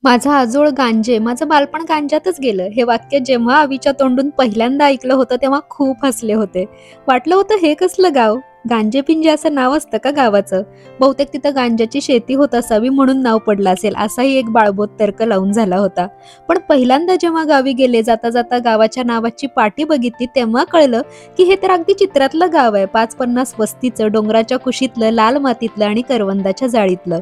माझा आजोळ गांजे, माझं बालपण गांजातच गेलं. हे वाक्य जेव्हा आवीच्या तोंडून पहिल्यांदा ऐकलं होतं तेव्हा खूप हसले होते. वाटलं होतं हे कसलं गाव? गांजेपिंजे असं नाव असतं का गावाचं? बहुतेक तिथं गांजाची शेती होत असावी म्हणून नाव पडलं असेल, असाही एक बाळबोध तर्क लावून झाला होता. पण पहिल्यांदा जेव्हा गावी गेले, जाता जाता गावाच्या नावाची पाटी बघितली तेव्हा कळलं की हे तर अगदी चित्रातलं गाव आहे. 5-50 वस्तीचं, डोंगराच्या कुशीतलं, लाल मातीतलं आणि करवंदाच्या जाळीतलं.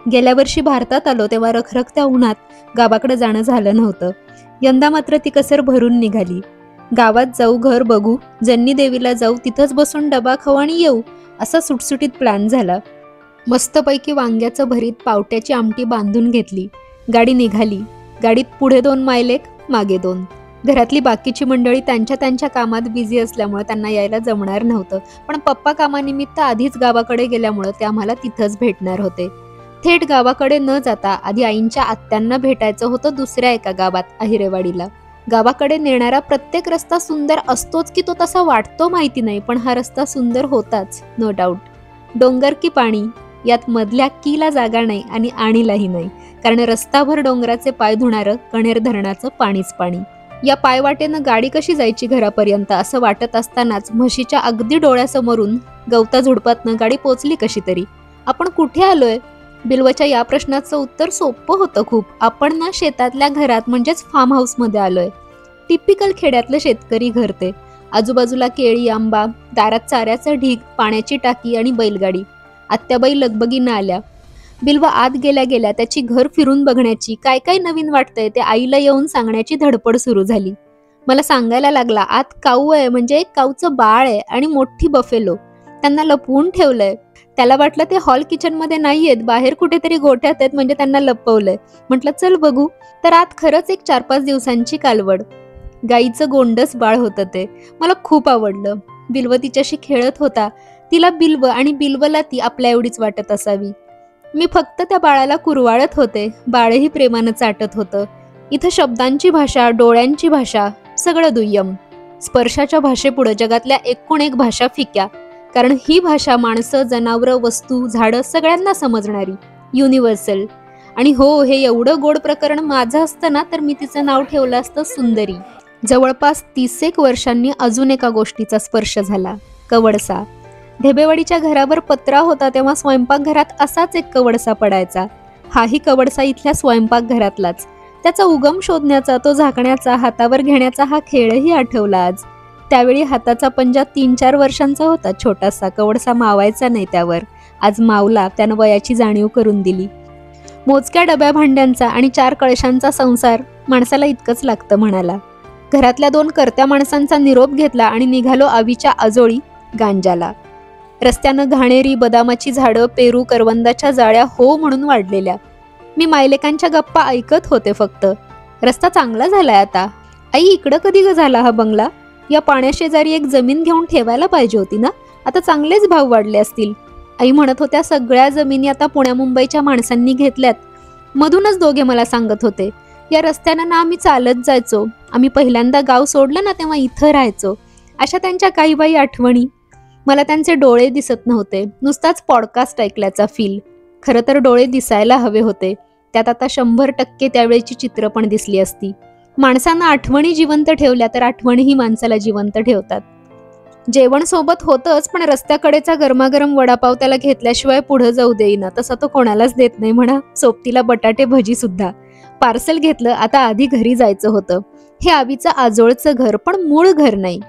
गेल्या वर्षी भारतात आलो तेव्हा रखरखत्या उन्हात गावाकडे जाणं झालं नव्हतं. यंदा मात्र ती कसर भरून निघाली. गावात जाऊ, घर बघू, जन्नी देवीला जाऊ, तिथंच बसून डबा खाऊ आणि येऊ, असा सुटसुटीत प्लॅन झाला. मस्तपैकी वांग्याचं भरीत, पावट्याची आमटी बांधून घेतली. गाडी निघाली. गाडीत पुढे 2 मायलेक, मागे 2. घरातली बाकीची मंडळी त्यांच्या त्यांच्या कामात बिझी असल्यामुळे त्यांना यायला जमणार नव्हतं. पण पप्पा कामानिमित्त आधीच गावाकडे गेल्यामुळे ते आम्हाला तिथंच भेटणार होते. थेट गावाकडे न जाता आधी आईंच्या आत्यांना भेटायचं होतं दुसऱ्या एका गावात, अहिरेवाडीला. गावाकडे नेणारा प्रत्येक रस्ता सुंदर असतोच की तो तसा वाटतो माहिती नाही, पण हा रस्ता सुंदर होताच, नो डाऊट. डोंगर की पाणी, यात मधल्या कीला जागा नाही आणि आणीलाही नाही, कारण रस्ताभर डोंगराचे पाय धुणारं कणेर धरणाचं पाणीच पाणी. या पायवाटेनं गाडी कशी जायची घरापर्यंत असं वाटत असतानाच म्हशीच्या अगदी डोळ्यासमोरून गवता झुडपातनं गाडी पोचली कशी तरी. आपण कुठे आलोय? बिल्वच्या या प्रश्नाचं उत्तर सोपं होतं खूप. आपण ना शेतातल्या घरात म्हणजेच फार्म हाऊसमध्ये आलोय. टिपिकल खेड्यातलं शेतकरी घर ते. आजूबाजूला केळी, आंबा, दारात चाऱ्याचं ढीग, पाण्याची टाकी आणि बैलगाडी. आत्याबाई लगबगीनं आल्या. बिल्व आत गेल्या गेल्या त्याची घर फिरून बघण्याची, काय काय नवीन वाटतंय ते आईला येऊन सांगण्याची धडपड सुरू झाली. मला सांगायला लागला, आत काऊ आहे, म्हणजे एक काऊचं बाळ आहे आणि मोठी बफेलो. त्यांना लपवून ठेवलंय. त्याला वाटलं ते हॉल किचन मध्ये नाहीयेत, बाहेर कुठेतरी गोठ्यात आहेत, म्हणजे त्यांना लपवलंय. म्हटलं चल बघू. तर आत खरंच एक 4-5 दिवसांची कालवड. गाईचं गोंडस बाळ होतं ते. मला खूप आवडलं. बिल्व तिच्याशी खेळत होता. तिला बिल्व आणि बिल्वला ती आपल्या एवढीच वाटत असावी. मी फक्त त्या बाळाला कुरवाळत होते. बाळही प्रेमानं चाटत होतं. इथं शब्दांची भाषा, डोळ्यांची भाषा, सगळं दुय्यम. स्पर्शाच्या भाषेपुढं जगातल्या एकूण एक भाषा फिक्या. कारण ही भाषा माणसं, जनावरं, वस्तू, झाडं सगळ्यांना समजणारी, युनिव्हर्सल. आणि हो, हे एवढं गोड प्रकरण माझं असतं ना तर मी तिचं नाव ठेवलं असतं सुंदरी. जवळपास 30 वर्षांनी अजून एका गोष्टीचा स्पर्श झाला, कवडसा. ढेबेवाडीच्या घरावर पत्रा होता तेव्हा स्वयंपाकघरात असाच एक कवडसा पडायचा. हाही कवडसा इथल्या स्वयंपाकघरातलाच. त्याचा उगम शोधण्याचा, तो झाकण्याचा, हातावर घेण्याचा हा खेळही आठवला आज. त्यावेळी हाताचा पंजा 3-4 वर्षांचा होता, छोटासा. कवडसा मावायचा नाही त्यावर. आज मावला. त्यानं वयाची जाणीव करून दिली. मोजक्या डब्या भांड्यांचा आणि 4 कळशांचा संसार माणसाला इतकंच लागतं म्हणाला. घरातल्या 2 करत्या माणसांचा निरोप घेतला आणि निघालो आवीच्या आजोळी, गांजाला. रस्त्यानं घाणेरी, बदामाची झाडं, पेरू, करवंदाच्या जाळ्या हो म्हणून वाढलेल्या. मी मायलेकांच्या गप्पा ऐकत होते फक्त. रस्ता चांगला झालाय आता. आई, इकडं कधी ग झाला हा बंगला? या पाण्याशेजारी एक जमीन घेऊन ठेवायला पाहिजे होती ना, आता चांगलेच भाव वाढले असतील. आई म्हणत होत्या सगळ्या जमिनी आता पुण्या मुंबईच्या माणसांनी घेतल्यात. मधूनच दोघे मला सांगत होते, या रस्त्यानं ना आम्ही चालत जायचो, आम्ही पहिल्यांदा गाव सोडलं ना तेव्हा इथं राहायचो. अशा त्यांच्या काही बाई आठवणी. मला त्यांचे डोळे दिसत नव्हते, नुसताच पॉडकास्ट ऐकल्याचा फील. खरं तर डोळे दिसायला हवे होते. त्यात आता 100% त्यावेळेची चित्र पण दिसली असती. माणसांना आठवणी जिवंत ठेवल्या तर आठवणीही माणसाला जिवंत ठेवतात. जेवण सोबत होतंच, पण रस्त्याकडेचा गरमागरम वडापाव त्याला घेतल्याशिवाय पुढे जाऊ देईना. तसा तो कोणालाच देत नाही म्हणा. सोबतीला बटाटे भजी सुद्धा. पार्सल घेतलं. आता आधी घरी जायचं होतं. हे आवीचं आजोळचं घर, पण मूळ घर नाही.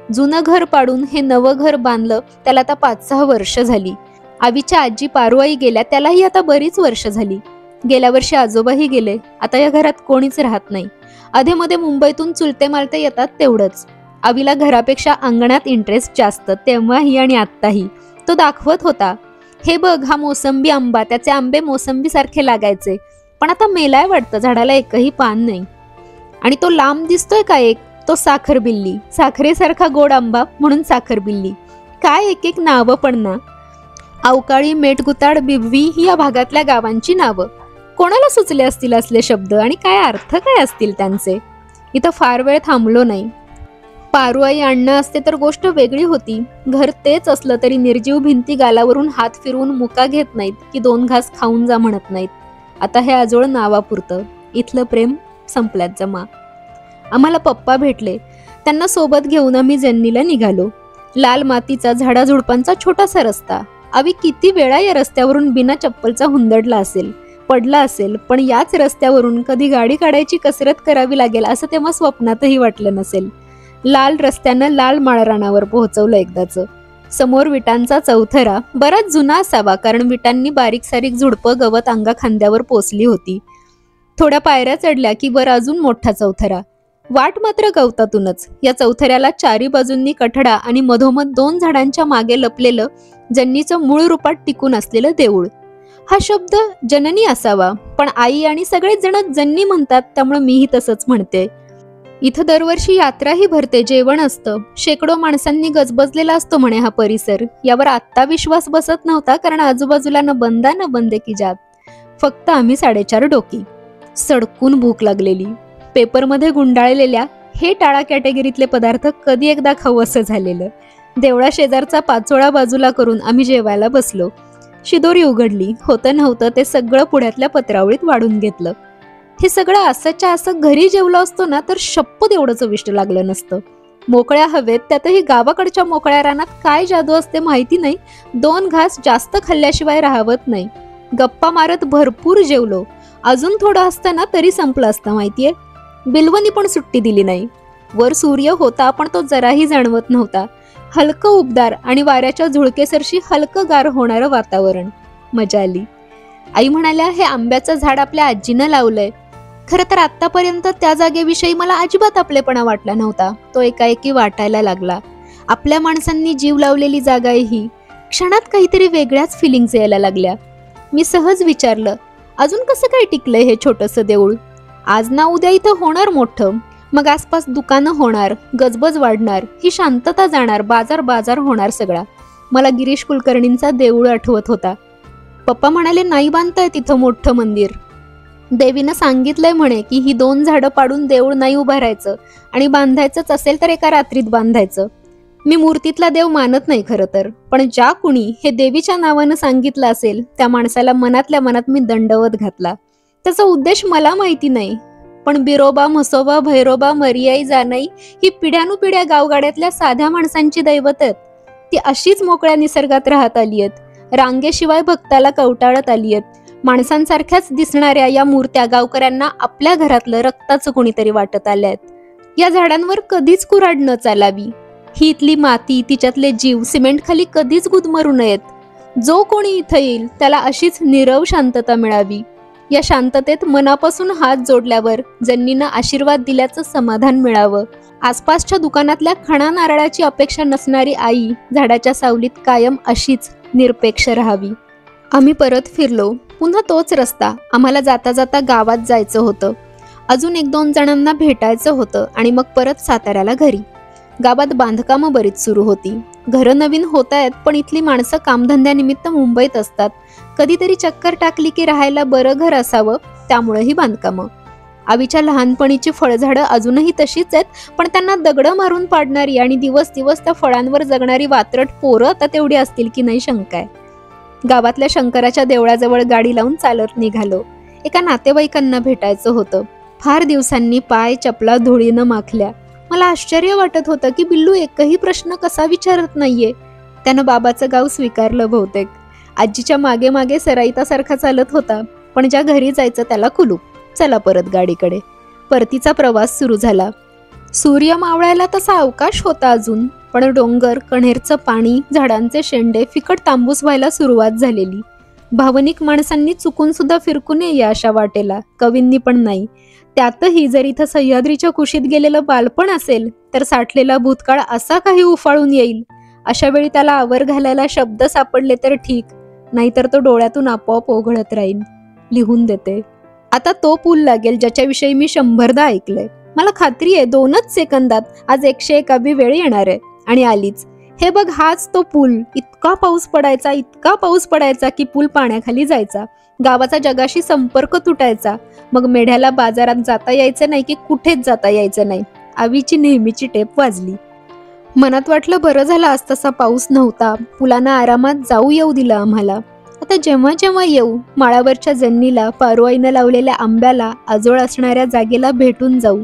जुनं घर पाडून हे नवं घर बांधलं. त्याला आता 5-6 वर्ष झाली. आवीच्या आजी पारुआई गेल्या, त्यालाही आता बरीच वर्ष झाली. गेल्या वर्षी आजोबाही गेले. आता या घरात कोणीच राहत नाही. अधेमध्ये मुंबईतून चुलते मालते येतात तेवढंच. आवीला घरापेक्षा अंगणात इंटरेस्ट जास्त, तेव्हाही आणि आत्ताही. तो दाखवत होता, हे बघ हा मोसंबी आंबा, त्याचे आंबे मोसंबी सारखे लागायचे, पण आता मेलाय वाटतं, झाडाला एकही पान नाही. आणि तो लांब दिसतोय का एक, तो साखर बिल्ली. साखरेसारखा गोड आंबा म्हणून साखर बिल्ली. काय एक एक नावं पण ना. अवकाळी, मेटगुताड, बिबवी ही या भागातल्या गावांची नावं. कोणाला सुचले असतील असले शब्द आणि काय अर्थ काय असतील त्यांचे. इथं फार वेळ थांबलो नाही. पारुआई अण्णा असते तर गोष्ट वेगळी होती. घर तेच असलं तरी निर्जीव भिंती गालावरून हात फिरवून मुका घेत नाहीत की 2 घास खाऊन जा म्हणत नाहीत. आता हे आजोळ नावापुरतं. इथलं प्रेम संपल्यात जमा. आम्हाला पप्पा भेटले. त्यांना सोबत घेऊन आम्ही जन्नीला निघालो. लाल मातीचा झाडाझुडपांचा छोटासा रस्ता. आम्ही किती वेळा या रस्त्यावरून बिना चप्पलचा हुंदडला असेल, पडला असेल, पण याच रस्त्यावरून कधी गाडी काढायची कसरत करावी लागेल असं तेव्हा स्वप्नातही वाटलं नसेल. लाल रस्त्यानं लाल माळरानावर पोहोचवलं एकदाचं. समोर विटांचा चौथरा, बराच जुना असावा कारण विटांनी बारीक सारीक झुडपं गवत अंगा खांद्यावर पोचली होती. थोड्या पायऱ्या चढल्या की वर अजून मोठा चौथरा. वाट मात्र गवतातूनच. या चौथऱ्याला चारी बाजूंनी कठडा आणि मधोमध 2 झाडांच्या मागे लपलेलं जन्नीचं मूळ रूपात टिकून असलेलं देऊळ. हा शब्द जननी असावा, पण आई आणि सगळेच जण जन्नी म्हणतात, त्यामुळे मीही तसंच म्हणते. इथं दरवर्षी यात्राही भरते, जेवण असतं. शेकडो माणसांनी गजबजलेला असतो म्हणे हा परिसर. यावर आत्ता विश्वास बसत नव्हता कारण आजूबाजूला न बंदा न बंदे की जात. फक्त आम्ही 4.5 डोकी. सडकून भूक लागलेली. पेपरमध्ये गुंडाळलेल्या हे टाळा कॅटेगरीतले पदार्थ कधी एकदा खाऊ असं झालेलं. देवळा शेजारचा पाचोळा बाजूला करून आम्ही जेवायला बसलो. शिदोरी उघडली. होतं नव्हतं ते सगळं पुढ्यातल्या पत्रावळीत वाढून घेतलं. हे सगळं असंच्या असं घरी जेवलो असतो ना तर शप्पथ एवढं चविष्ट लागलं नसतं. मोकळ्या हवेत, त्यातही गावाकडच्या मोकळ्या रानात काय जादू असते माहिती नाही. 2 घास जास्त खाल्ल्याशिवाय राहावत नाही. गप्पा मारत भरपूर जेवलो. अजून थोडं असतं ना तरी संपलं असतं माहितीये. बिलवनी पण सुट्टी दिली नाही. वर सूर्य होता पण तो जराही जाणवत नव्हता. हलकं उबदार आणि वाऱ्याच्या झुळकेसरशी हलकं गार होणारं वातावरण. मजा आली. आई म्हणाल्या, हे आंब्याचं झाड आपल्या आजीनं लावलंय. खरं तर आतापर्यंत त्या जागेविषयी मला अजिबात आपलेपणा वाटला नव्हता. तो एकाएकी वाटायला लागला. आपल्या माणसांनी जीव लावलेली जागा आहे ही. क्षणात काहीतरी वेगळ्याच फिलिंग्स यायला लागल्या. मी सहज विचारलं, अजून कसं काय टिकलंय हे छोटंसं देऊळ? आज ना उद्या इथं होणार मोठं. मग आसपास दुकानं होणार, गजबज वाढणार, ही शांतता जाणार, बाजार बाजार होणार सगळा. मला गिरीश कुलकर्णींचा देऊळ आठवत होता. पप्पा म्हणाले, नाही बांधताय तिथं मोठं मंदिर. देवीनं सांगितलंय म्हणे की ही 2 झाडं पाडून देऊळ नाही उभारायचं आणि बांधायचंच असेल तर एका रात्रीत बांधायचं. मी मूर्तीतला देव मानत नाही खरं तर, पण ज्या कुणी हे देवीच्या नावानं सांगितलं असेल त्या माणसाला मनातल्या मनात मी दंडवत घातला. त्याचा उद्देश मला माहिती नाही, पण बिरोबा, म्हसोबा, भैरोबा, मरियाई, जानाई ही पिढ्यानुपिढ्या गावगाड्यातल्या साध्या माणसांची दैवत आहेत. ती अशीच मोकळ्या निसर्गात राहत आली आहेत. रांगेशिवाय भक्ताला कवटाळत आली आहेत. माणसांसारख्याच दिसणाऱ्या या मूर्त्या गावकऱ्यांना आपल्या घरातलं रक्ताचं कोणीतरी वाटत आल्या आहेत. या झाडांवर कधीच कुऱ्हाड न चालावी. ही इथली माती, तिच्यातले जीव सिमेंट खाली कधीच गुदमरू नयेत. जो कोणी इथं येईल त्याला अशीच नीरव शांतता मिळावी. या शांततेत मनापासून हात जोडल्यावर जन्नीनं आशीर्वाद दिल्याचं समाधान मिळावं. आसपासच्या दुकानातल्या खणा नारळाची अपेक्षा नसणारी आई झाडाच्या सावलीत कायम अशीच निरपेक्ष राहावी. आम्ही परत फिरलो. पुन्हा तोच रस्ता. आम्हाला जाता जाता गावात जायचं होतं. अजून 1-2 जणांना भेटायचं होतं आणि मग परत साताऱ्याला घरी. गावात बांधकामं बरीच सुरू होती. घरं नवीन होत आहेत, पण इथली माणसं कामधंद्यानिमित्त मुंबईत असतात. कधीतरी चक्कर टाकली की राहायला बरं घर असावं, त्यामुळे ही बांधकामं. आवीच्या लहानपणीची फळझाडं अजूनही तशीच आहेत, पण त्यांना दगडं मारून पाडणारी आणि दिवस दिवस त्या फळांवर जगणारी वात्रट पोरं आता तेवढी असतील की नाही शंका आहे. गावातल्या शंकराच्या देवळाजवळ गाडी लावून चालत निघालो. एका नातेवाईकांना भेटायचं होतं. फार दिवसांनी पाय चपला धुळीनं माखल्या. मला आश्चर्य वाटत होतं की बिल्लू एकही प्रश्न कसा विचारत नाहीये. त्यानं बाबाचं गाव स्वीकारलं बहुतेक. आजीच्या मागे मागे सराईतासारखा चालत होता, पण ज्या घरी जायचं त्याला कुलूप. चला परत गाडीकडे. परतीचा प्रवास सुरू झाला. सूर्य मावळायला तसा अवकाश होता अजून, पण डोंगर, कण्हेरचं पाणी, झाडांचे शेंडे फिकट तांबूस व्हायला सुरुवात झालेली. भावनिक माणसांनी चुकून सुद्धा फिरकू नये या अशा वाटेला, कवींनी पण नाही. त्यातही जर इथं सह्याद्रीच्या कुशीत गेलेलं बालपण असेल तर साठलेला भूतकाळ असा काही उफाळून येईल. अशा वेळी त्याला आवर घालायला शब्द सापडले तर ठीक, नाहीतर तो डोळ्यातून आपोआप ओघळत राहील. लिहून देते. आता तो पूल लागेल ज्याच्याविषयी मी 100दा ऐकलंय. मला खात्री आहे 2च सेकंदात आज 101वी वेळ येणार आहे. आणि आलीच. हे बघ, हाच तो पूल. इतका पाऊस पडायचा की पूल पाण्याखाली जायचा. गावाचा जगाशी संपर्क तुटायचा. मग मेढ्याला बाजारात जाता यायचं नाही की कुठेच जाता यायचं नाही. आवीची नेहमीची टेप वाजली. मनात वाटलं बरं झालं आज तसा पाऊस नव्हता. पुलानं आरामात जाऊ येऊ दिलं आम्हाला. आता जेव्हा जेव्हा येऊ, माळावरच्या जन्नीला, पारोआईनं लावलेल्या आंब्याला, आजोळ असणाऱ्या जागेला भेटून जाऊ.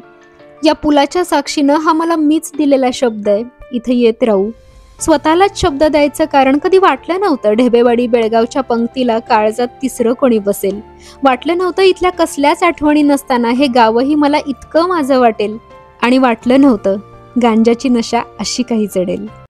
या पुलाच्या साक्षीनं हा मला मीच दिलेला शब्द आहे, इथे येत राहू. स्वतःलाच शब्द द्यायचं कारण कधी वाटलं नव्हतं ढेबेवाडी बेळगावच्या पंक्तीला काळजात तिसरं कोणी बसेल. वाटलं नव्हतं इथल्या कसल्याच आठवणी नसताना हे गावही मला इतकं माझं वाटेल. आणि वाटलं नव्हतं गांजाची नशा अशी काही चढेल.